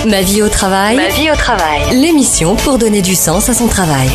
Ma vie au travail. Ma vie au travail. L'émission pour donner du sens à son travail.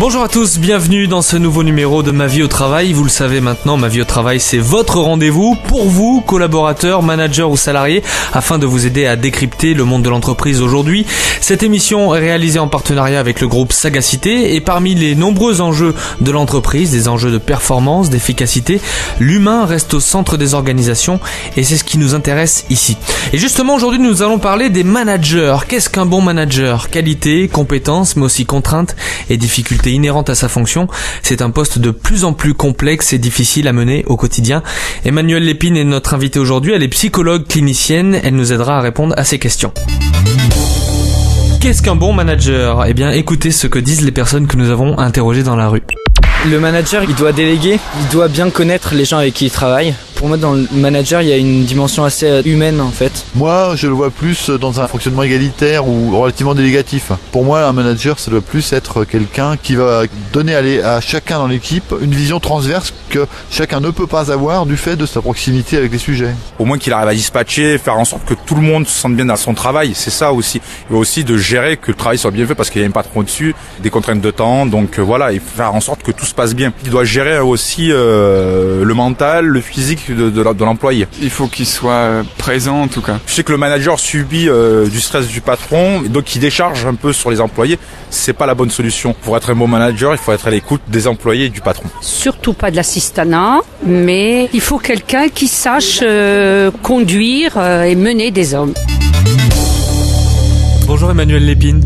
Bonjour à tous, bienvenue dans ce nouveau numéro de Ma vie au travail. Vous le savez maintenant, Ma vie au travail, c'est votre rendez-vous pour vous, collaborateurs, managers ou salariés, afin de vous aider à décrypter le monde de l'entreprise aujourd'hui. Cette émission est réalisée en partenariat avec le groupe Sagacité et parmi les nombreux enjeux de l'entreprise, des enjeux de performance, d'efficacité, l'humain reste au centre des organisations et c'est ce qui nous intéresse ici. Et justement, aujourd'hui, nous allons parler des managers. Qu'est-ce qu'un bon manager ? Qualité, compétences, mais aussi contraintes et difficultés inhérentes à sa fonction. C'est un poste de plus en plus complexe et difficile à mener au quotidien. Emmanuelle Lépine est notre invitée aujourd'hui. Elle est psychologue clinicienne. Elle nous aidera à répondre à ces questions. Qu'est-ce qu'un bon manager ? Eh bien, écoutez ce que disent les personnes que nous avons interrogées dans la rue. Le manager, il doit déléguer, il doit bien connaître les gens avec qui il travaille. Pour moi, dans le manager, il y a une dimension assez humaine en fait. Moi, je le vois plus dans un fonctionnement égalitaire ou relativement délégatif. Pour moi, un manager, ça doit plus être quelqu'un qui va donner à chacun dans l'équipe une vision transverse que chacun ne peut pas avoir du fait de sa proximité avec les sujets. Au moins qu'il arrive à dispatcher, faire en sorte que tout le monde se sente bien dans son travail, c'est ça aussi. Il va aussi de gérer que le travail soit bien fait parce qu'il y a un patron au-dessus, des contraintes de temps, donc voilà, et faire en sorte que tout se passe bien. Il doit gérer aussi le mental, le physique de l'employé. Il faut qu'il soit présent en tout cas. Je sais que le manager subit du stress du patron, donc il décharge un peu sur les employés. C'est pas la bonne solution. Pour être un bon manager, il faut être à l'écoute des employés et du patron. Surtout pas de l'assistanat, mais il faut quelqu'un qui sache conduire et mener des hommes. Bonjour Emmanuelle Lépine.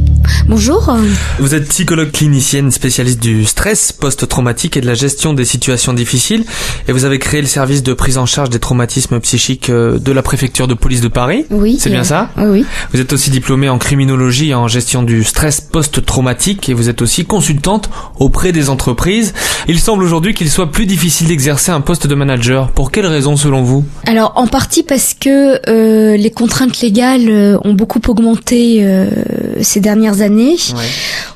Bonjour. Vous êtes psychologue clinicienne spécialiste du stress post-traumatique et de la gestion des situations difficiles et vous avez créé le service de prise en charge des traumatismes psychiques de la préfecture de police de Paris. Oui. C'est bien ça ? Oui. Vous êtes aussi diplômée en criminologie et en gestion du stress post-traumatique et vous êtes aussi consultante auprès des entreprises. Il semble aujourd'hui qu'il soit plus difficile d'exercer un poste de manager. Pour quelles raisons selon vous ? Alors en partie parce que les contraintes légales ont beaucoup augmenté ces dernières années. Ouais.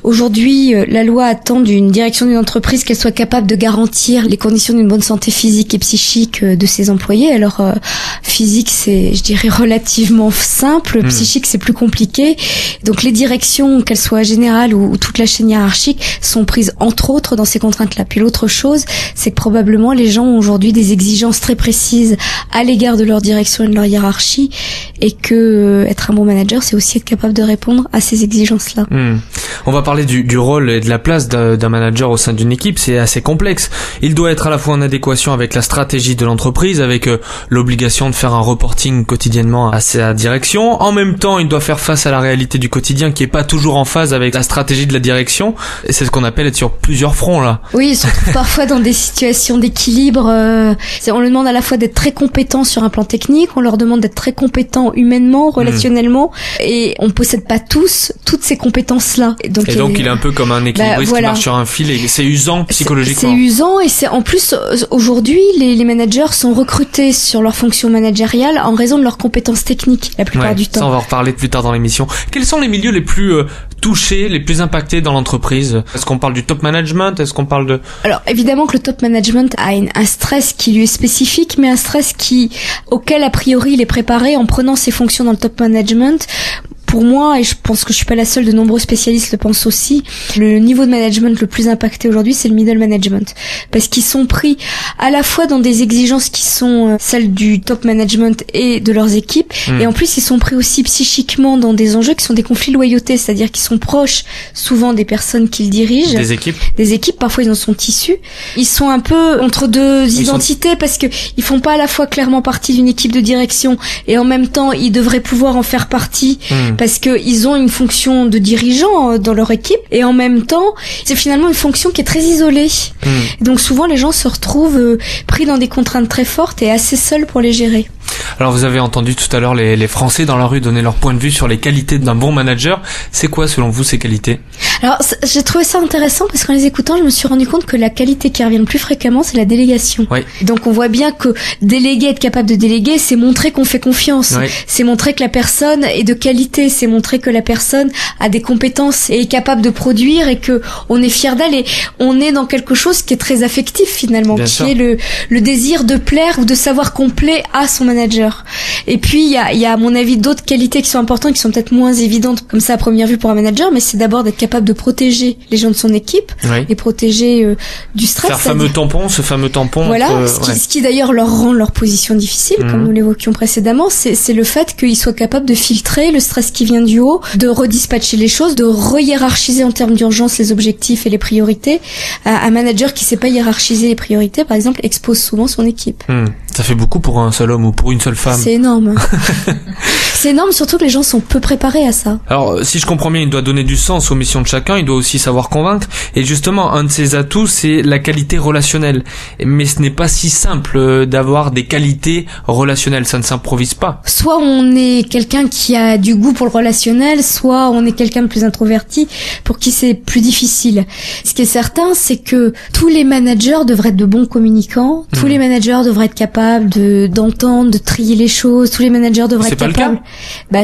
Aujourd'hui, la loi attend d'une direction d'une entreprise qu'elle soit capable de garantir les conditions d'une bonne santé physique et psychique de ses employés. Alors, physique, c'est, je dirais, relativement simple. Psychique, c'est plus compliqué. Donc, les directions, qu'elles soient générales ou toute la chaîne hiérarchique, sont prises entre autres dans ces contraintes-là. Puis l'autre chose, c'est que probablement les gens ont aujourd'hui des exigences très précises à l'égard de leur direction et de leur hiérarchie, et que être un bon manager, c'est aussi être capable de répondre à ces exigences-là. On va parler du rôle et de la place d'un manager au sein d'une équipe, c'est assez complexe. Il doit être à la fois en adéquation avec la stratégie de l'entreprise, avec l'obligation de faire un reporting quotidiennement à sa direction. En même temps, il doit faire face à la réalité du quotidien qui est pas toujours en phase avec la stratégie de la direction. Et c'est ce qu'on appelle être sur plusieurs fronts, là. Oui, ils se retrouvent parfois dans des situations d'équilibre. On leur demande à la fois d'être très compétents sur un plan technique, on leur demande d'être très compétents humainement, relationnellement, et on possède pas tous toutes ces compétences-là. Et donc il est un peu comme un équilibriste qui marche sur un fil et c'est usant psychologiquement. C'est usant et c'est en plus aujourd'hui les managers sont recrutés sur leur fonction managériale en raison de leurs compétences techniques la plupart du temps. Ça on va en reparler plus tard dans l'émission. Quels sont les milieux les plus touchés, les plus impactés dans l'entreprise ? Est-ce qu'on parle du top management ? Est-ce qu'on parle de... Alors évidemment que le top management a un stress qui lui est spécifique, mais un stress auquel a priori il est préparé en prenant ses fonctions dans le top management. Pour moi, et je pense que je suis pas la seule, de nombreux spécialistes le pensent aussi, le niveau de management le plus impacté aujourd'hui, c'est le middle management. Parce qu'ils sont pris à la fois dans des exigences qui sont celles du top management et de leurs équipes, et en plus ils sont pris aussi psychiquement dans des enjeux qui sont des conflits de loyauté, c'est-à-dire qu'ils sont proches souvent des personnes qu'ils dirigent. Des équipes, parfois ils en sont issus. Ils sont un peu entre deux identités parce que ils font pas à la fois clairement partie d'une équipe de direction et en même temps ils devraient pouvoir en faire partie. Parce que ils ont une fonction de dirigeant dans leur équipe et en même temps c'est finalement une fonction qui est très isolée. Donc souvent les gens se retrouvent pris dans des contraintes très fortes et assez seuls pour les gérer. Alors vous avez entendu tout à l'heure les Français dans la rue donner leur point de vue sur les qualités d'un bon manager. C'est quoi selon vous ces qualités ? Alors j'ai trouvé ça intéressant parce qu'en les écoutant je me suis rendu compte que la qualité qui revient le plus fréquemment c'est la délégation. Oui. Donc on voit bien que déléguer, être capable de déléguer, c'est montrer qu'on fait confiance. Oui. C'est montrer que la personne est de qualité, c'est montrer que la personne a des compétences et est capable de produire et que on est fier d'elle et on est dans quelque chose qui est très affectif finalement, bien qui sûr. Est le désir de plaire ou de savoir qu'on plaît à son manager. Et puis il y a à mon avis d'autres qualités qui sont importantes, qui sont peut-être moins évidentes comme ça à première vue pour un manager, mais c'est d'abord d'être capable de protéger les gens de son équipe, les protéger du stress. Ce fameux tampon. Voilà, ce qui d'ailleurs leur rend leur position difficile, comme nous l'évoquions précédemment, c'est le fait qu'ils soient capables de filtrer le stress qui vient du haut, de redispatcher les choses, de re-hiérarchiser en termes d'urgence les objectifs et les priorités. Un manager qui sait pas hiérarchiser les priorités, par exemple, expose souvent son équipe. Ça fait beaucoup pour un seul homme ou pour une seule femme. C'est énorme. C'est énorme, surtout que les gens sont peu préparés à ça. Alors, si je comprends bien, il doit donner du sens aux missions de chacun, il doit aussi savoir convaincre. Et justement, un de ses atouts, c'est la qualité relationnelle. Mais ce n'est pas si simple d'avoir des qualités relationnelles, ça ne s'improvise pas. Soit on est quelqu'un qui a du goût pour le relationnel, soit on est quelqu'un de plus introverti, pour qui c'est plus difficile. Ce qui est certain, c'est que tous les managers devraient être de bons communicants, tous les managers devraient être capables d'entendre, de trier les choses, tous les managers devraient être capables...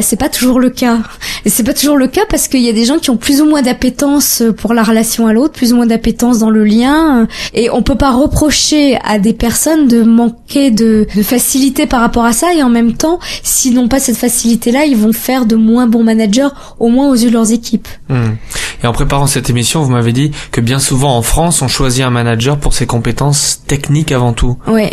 C'est pas toujours le cas. Et c'est pas toujours le cas parce qu'il y a des gens qui ont plus ou moins d'appétence pour la relation à l'autre, plus ou moins d'appétence dans le lien, et on peut pas reprocher à des personnes de manquer de facilité par rapport à ça, et en même temps, s'ils n'ont pas cette facilité-là, ils vont faire de moins bons managers, au moins aux yeux de leurs équipes. Et en préparant cette émission, vous m'avez dit que bien souvent en France, on choisit un manager pour ses compétences techniques avant tout. Ouais.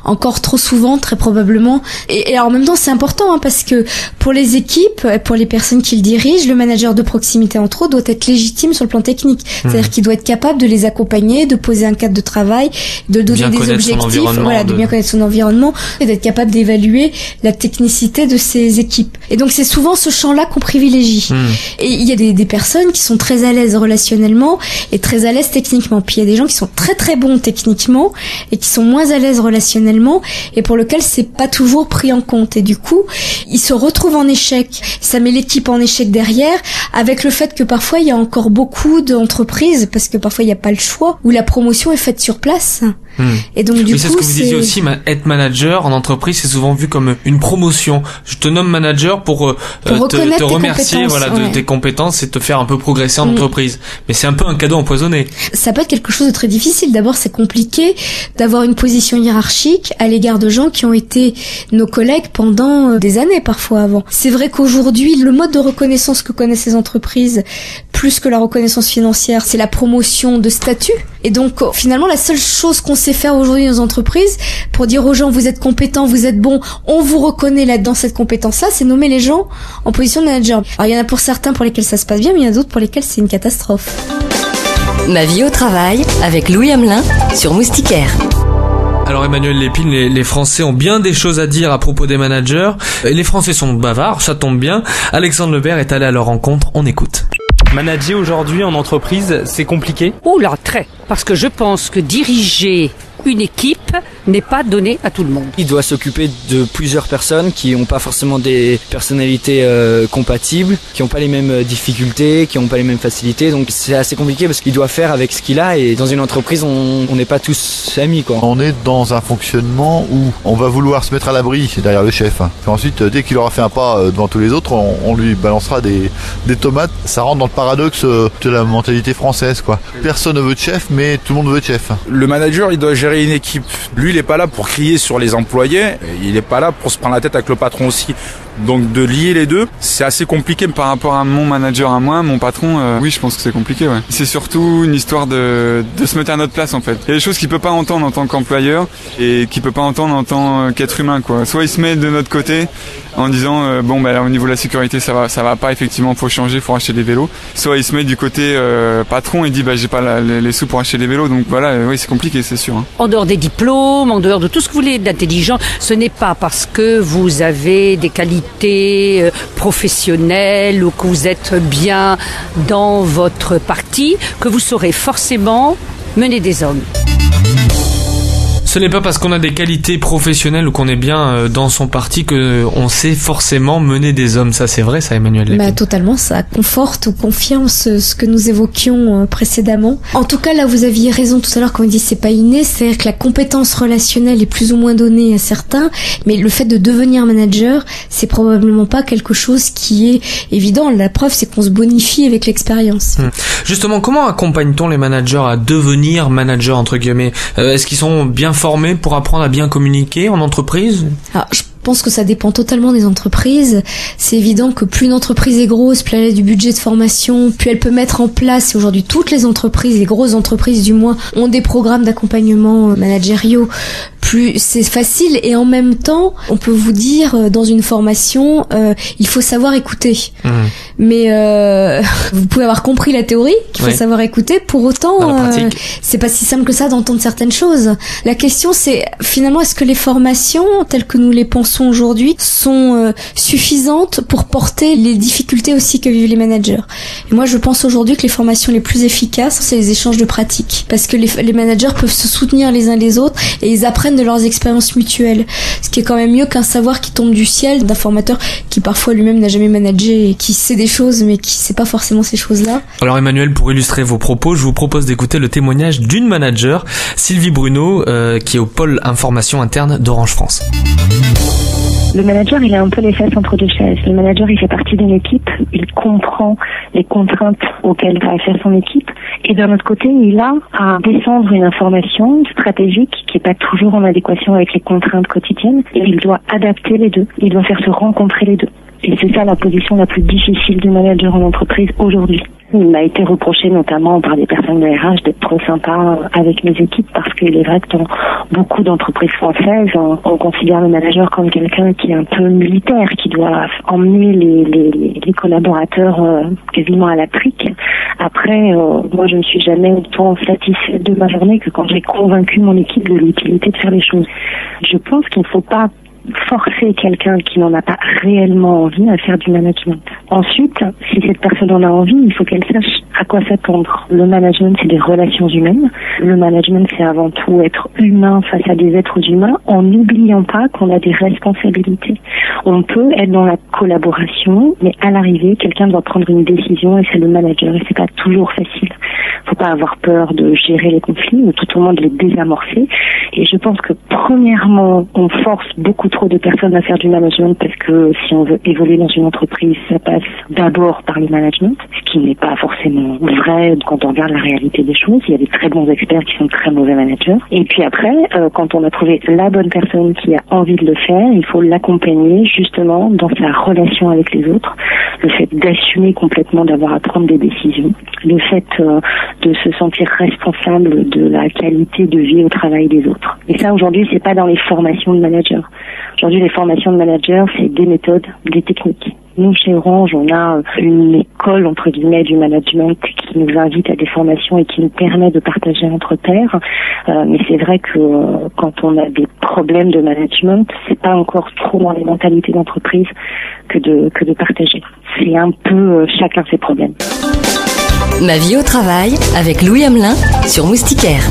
Encore trop souvent, très probablement. Et en même temps, c'est important parce que pour les équipes, pour les personnes qui le dirigent, le manager de proximité entre autres doit être légitime sur le plan technique. C'est-à-dire qu'il doit être capable de les accompagner, de poser un cadre de travail, de donner des objectifs, de bien connaître son environnement et d'être capable d'évaluer la technicité de ses équipes. Et donc c'est souvent ce champ-là qu'on privilégie. Et il y a des personnes qui sont très à l'aise relationnellement et très à l'aise techniquement. Puis il y a des gens qui sont très très bons techniquement et qui sont moins à l'aise relationnellement et pour lequel c'est pas toujours pris en compte, et du coup ils se retrouvent en échec. Ça met l'équipe en échec derrière, avec le fait que parfois il y a encore beaucoup d'entreprises, parce que parfois il n'y a pas le choix, où la promotion est faite sur place. Et donc du coup c'est ce que vous disiez aussi, être manager en entreprise c'est souvent vu comme une promotion. Je te nomme manager pour te remercier de tes compétences et te faire un peu progresser en entreprise. Mais c'est un peu un cadeau empoisonné. Ça peut être quelque chose de très difficile. D'abord, c'est compliqué d'avoir une position hiérarchique à l'égard de gens qui ont été nos collègues pendant des années parfois avant. C'est vrai qu'aujourd'hui, le mode de reconnaissance que connaissent ces entreprises, plus que la reconnaissance financière, c'est la promotion de statut. Et donc finalement, la seule chose qu'on sait faire aujourd'hui dans les entreprises pour dire aux gens vous êtes compétents, vous êtes bons, on vous reconnaît là dans cette compétence-là, c'est nommer les gens en position de manager. Alors il y en a pour certains pour lesquels ça se passe bien, mais il y en a d'autres pour lesquels c'est une catastrophe. Ma vie au travail avec Louis Hamelin sur Moustiquaire. Alors Emmanuel Lépine, les Français ont bien des choses à dire à propos des managers. Les Français sont bavards, ça tombe bien. Alexandre Lebert est allé à leur rencontre, on écoute. Manager aujourd'hui en entreprise, c'est compliqué ? Oh là, très. Parce que je pense que diriger une équipe n'est pas donné à tout le monde. Il doit s'occuper de plusieurs personnes qui n'ont pas forcément des personnalités compatibles, qui n'ont pas les mêmes difficultés, qui n'ont pas les mêmes facilités. Donc c'est assez compliqué parce qu'il doit faire avec ce qu'il a, et dans une entreprise, on n'est pas tous amis, quoi. On est dans un fonctionnement où on va vouloir se mettre à l'abri derrière le chef. Puis ensuite, dès qu'il aura fait un pas devant tous les autres, on lui balancera des tomates. Ça rentre dans le paradoxe de la mentalité française, quoi. Personne ne veut de chef, mais tout le monde veut de chef. Le manager, il doit gérer une équipe. Lui, il est pas là pour crier sur les employés, il est pas là pour se prendre la tête avec le patron aussi. Donc de lier les deux, c'est assez compliqué. Par rapport à mon manager à moi, mon patron, oui, je pense que c'est compliqué, ouais. C'est surtout une histoire de se mettre à notre place, en fait. Il y a des choses qu'il peut pas entendre en tant qu'employeur et qu'il peut pas entendre en tant qu'être humain, quoi. Soit il se met de notre côté en disant au niveau de la sécurité ça va pas, effectivement faut changer, faut acheter des vélos. Soit il se met du côté patron et dit j'ai pas les sous pour acheter des vélos, donc voilà, oui, c'est compliqué, c'est sûr. En dehors des diplômes, en dehors de tout ce que vous voulez d'intelligent, ce n'est pas parce que vous avez des qualités professionnelles ou que vous êtes bien dans votre parti que vous saurez forcément mener des hommes. Ce n'est pas parce qu'on a des qualités professionnelles ou qu'on est bien dans son parti qu'on sait forcément mener des hommes. Ça, c'est vrai, ça, Emmanuel Lépine? Totalement, ça conforte ou confirme ce que nous évoquions précédemment. En tout cas, là, vous aviez raison tout à l'heure quand vous dites c'est pas inné, c'est-à-dire que la compétence relationnelle est plus ou moins donnée à certains, mais le fait de devenir manager, c'est probablement pas quelque chose qui est évident. La preuve, c'est qu'on se bonifie avec l'expérience. Justement, comment accompagne-t-on les managers à devenir manager, entre guillemets? Est-ce qu'ils sont bien formés pour apprendre à bien communiquer en entreprise? Alors, je pense que ça dépend totalement des entreprises. C'est évident que plus une entreprise est grosse, plus elle a du budget de formation, plus elle peut mettre en place, et aujourd'hui toutes les entreprises, les grosses entreprises du moins, ont des programmes d'accompagnement managériaux, plus c'est facile. Et en même temps, on peut vous dire, dans une formation, il faut savoir écouter. Mais vous pouvez avoir compris la théorie, qu'il faut savoir écouter, pour autant, c'est pas si simple que ça d'entendre certaines choses. La question c'est, finalement, est-ce que les formations, telles que nous les pensons aujourd'hui, sont suffisantes pour porter les difficultés aussi que vivent les managers? Et moi, je pense aujourd'hui que les formations les plus efficaces, c'est les échanges de pratiques. Parce que les managers peuvent se soutenir les uns les autres et ils apprennent de leurs expériences mutuelles. Ce qui est quand même mieux qu'un savoir qui tombe du ciel d'un formateur qui parfois lui-même n'a jamais managé et qui sait des choses mais qui sait pas forcément ces choses-là. Alors Emmanuel, pour illustrer vos propos, je vous propose d'écouter le témoignage d'une manager, Sylvie Bruno, qui est au pôle information interne d'Orange France. Le manager, il a un peu les fesses entre deux chaises. Le manager, il fait partie d'une équipe, il comprend les contraintes auxquelles va faire son équipe. Et d'un autre côté, il a à descendre une information stratégique qui n'est pas toujours en adéquation avec les contraintes quotidiennes. Et il doit adapter les deux. Il doit faire se rencontrer les deux. Et c'est ça la position la plus difficile du manager en entreprise aujourd'hui. Il m'a été reproché notamment par des personnes de RH d'être trop sympa avec mes équipes parce qu'il est vrai que dans beaucoup d'entreprises françaises, on considère le manager comme quelqu'un qui est un peu militaire, qui doit emmener les collaborateurs quasiment à la trique. Après, moi je ne suis jamais autant satisfaite de ma journée que quand j'ai convaincu mon équipe de l'utilité de faire les choses. Je pense qu'il ne faut pas forcer quelqu'un qui n'en a pas réellement envie à faire du management. Ensuite, si cette personne en a envie, il faut qu'elle sache à quoi s'attendre. Le management, c'est des relations humaines. Le management, c'est avant tout être humain face à des êtres humains, en n'oubliant pas qu'on a des responsabilités. On peut être dans la collaboration, mais à l'arrivée, quelqu'un doit prendre une décision et c'est le manager. Et c'est pas toujours facile. Faut pas avoir peur de gérer les conflits, ou tout au moins de les désamorcer. Et je pense que premièrement, on force beaucoup trop de personnes à faire du management parce que si on veut évoluer dans une entreprise, ça passe d'abord par le management, ce qui n'est pas forcément vrai quand on regarde la réalité des choses. Il y a des très bons experts qui sont très mauvais managers. Et puis après, quand on a trouvé la bonne personne qui a envie de le faire, il faut l'accompagner justement dans sa relation avec les autres, le fait d'assumer complètement d'avoir à prendre des décisions, le fait de se sentir responsable de la qualité de vie au travail des autres. Et ça, aujourd'hui, c'est pas dans les formations de managers. Aujourd'hui, les formations de managers, c'est des méthodes, des techniques. Nous, chez Orange, on a une école, entre guillemets, du management qui nous invite à des formations et qui nous permet de partager entre pairs. Mais c'est vrai que quand on a des problèmes de management, c'est pas encore trop dans les mentalités d'entreprise que de partager. C'est un peu chacun ses problèmes. Ma vie au travail avec Louis Hamelin sur Moustiquaire.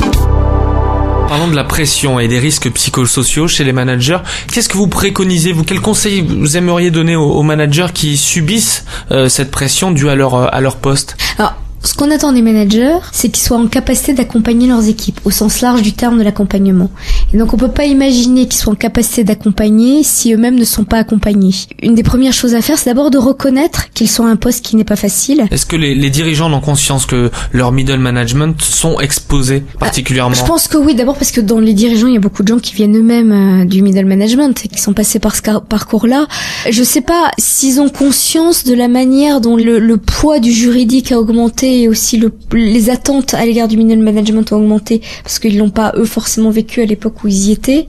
Parlons de la pression et des risques psychosociaux chez les managers. Qu'est-ce que vous préconisez, vous? Quels conseils vous aimeriez donner aux managers qui subissent cette pression due à leur poste? Alors, ce qu'on attend des managers, c'est qu'ils soient en capacité d'accompagner leurs équipes, au sens large du terme de l'accompagnement. Et donc on peut pas imaginer qu'ils soient en capacité d'accompagner si eux-mêmes ne sont pas accompagnés. Une des premières choses à faire, c'est d'abord de reconnaître qu'ils sont à un poste qui n'est pas facile. Est-ce que les dirigeants ont conscience que leur middle management sont exposés particulièrement? Je pense que oui, d'abord parce que dans les dirigeants, il y a beaucoup de gens qui viennent eux-mêmes du middle management et qui sont passés par ce parcours-là. Je sais pas s'ils ont conscience de la manière dont le poids du juridique a augmenté et aussi les attentes à l'égard du middle management ont augmenté parce qu'ils l'ont pas eux forcément vécu à l'époque où ils y étaient.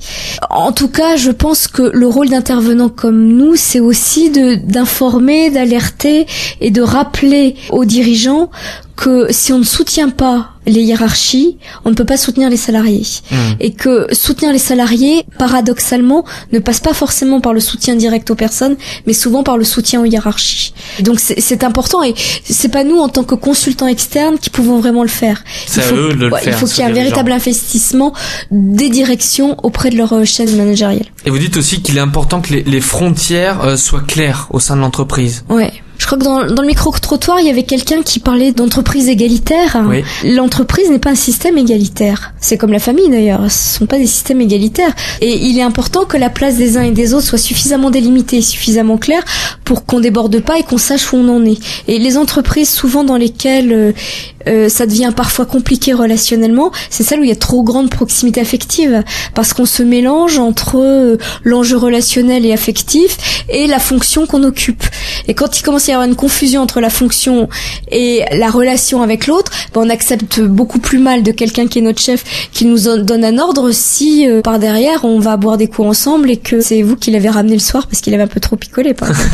En tout cas, je pense que le rôle d'intervenants comme nous, c'est aussi d'informer, d'alerter et de rappeler aux dirigeants que si on ne soutient pas les hiérarchies, on ne peut pas soutenir les salariés. Et que soutenir les salariés, paradoxalement, ne passe pas forcément par le soutien direct aux personnes, mais souvent par le soutien aux hiérarchies. Et donc c'est important et c'est pas nous en tant que consultants externes qui pouvons vraiment le faire. C'est à eux de le faire. Il faut qu'il y ait un véritable investissement des directions auprès de leur chaîne managériale. Et vous dites aussi qu'il est important que les frontières soient claires au sein de l'entreprise. Ouais. Je crois que dans le micro-trottoir, il y avait quelqu'un qui parlait d'entreprise égalitaire. Oui. L'entreprise n'est pas un système égalitaire. C'est comme la famille d'ailleurs, ce sont pas des systèmes égalitaires. Et il est important que la place des uns et des autres soit suffisamment délimitée, suffisamment claire pour qu'on déborde pas et qu'on sache où on en est. Et les entreprises souvent dans lesquelles ça devient parfois compliqué relationnellement, c'est celle où il y a trop grande proximité affective, parce qu'on se mélange entre l'enjeu relationnel et affectif et la fonction qu'on occupe. Et quand il commence à y avoir une confusion entre la fonction et la relation avec l'autre, on accepte beaucoup plus mal de quelqu'un qui est notre chef, qui nous donne un ordre, si par derrière on va boire des coups ensemble et que c'est vous qui l'avez ramené le soir parce qu'il avait un peu trop picolé, par exemple.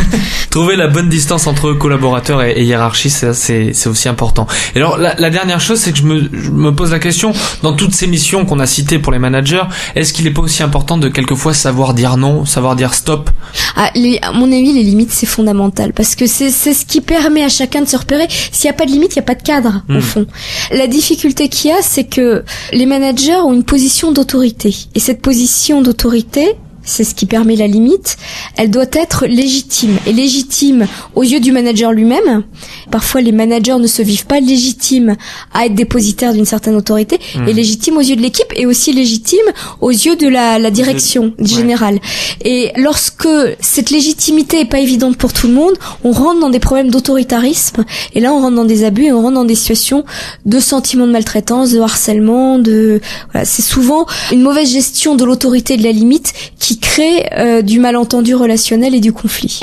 Trouver la bonne distance entre collaborateurs et hiérarchie, c'est aussi important. Et alors la dernière chose, c'est que je me pose la question, dans toutes ces missions qu'on a citées pour les managers, est-ce qu'il n'est pas aussi important de quelquefois savoir dire non, savoir dire stop? À mon avis, les limites, c'est fondamental, parce que c'est ce qui permet à chacun de se repérer. S'il n'y a pas de limite, il n'y a pas de cadre, au fond. La difficulté qu'il y a, c'est que les managers ont une position d'autorité. Et cette position d'autorité, c'est ce qui permet la limite, elle doit être légitime. Et légitime aux yeux du manager lui-même. Parfois, les managers ne se vivent pas légitimes à être dépositaires d'une certaine autorité, et légitime aux yeux de l'équipe, et aussi légitime aux yeux de la direction générale. Et lorsque cette légitimité est pas évidente pour tout le monde, on rentre dans des problèmes d'autoritarisme, et là on rentre dans des abus, et on rentre dans des situations de sentiments de maltraitance, de harcèlement, voilà, c'est souvent une mauvaise gestion de l'autorité et de la limite qui crée du malentendu relationnel et du conflit.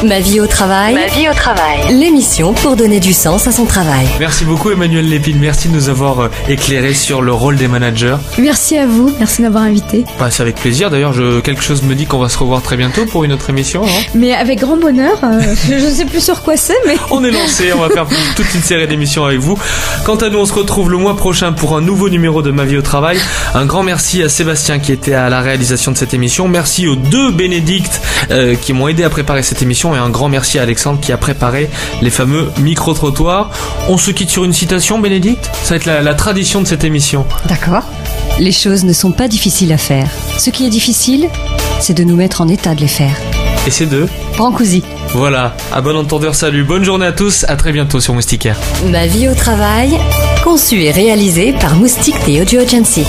Ma vie au travail. Ma vie au travail. L'émission pour donner du sens à son travail. Merci beaucoup Emmanuelle Lépine, merci de nous avoir éclairé sur le rôle des managers. Merci à vous, merci de m'avoir invité. C'est avec plaisir, d'ailleurs quelque chose me dit qu'on va se revoir très bientôt pour une autre émission. Hein, mais avec grand bonheur, je ne sais plus sur quoi c'est, mais... On est lancé, on va faire toute une série d'émissions avec vous. Quant à nous, on se retrouve le mois prochain pour un nouveau numéro de Ma vie au travail. Un grand merci à Sébastien qui était à la réalisation de cette émission. Merci aux deux Bénédicte qui m'ont aidé à préparer cette émission. Et un grand merci à Alexandre qui a préparé les fameux micro-trottoirs. On se quitte sur une citation, Bénédicte. Ça va être la tradition de cette émission. D'accord. Les choses ne sont pas difficiles à faire. Ce qui est difficile, c'est de nous mettre en état de les faire. Et c'est de Brancusi. Voilà, à bon entendeur, salut, bonne journée à tous, à très bientôt sur Moustiquaire. Ma vie au travail, conçue et réalisée par Moustique The Audio Agency.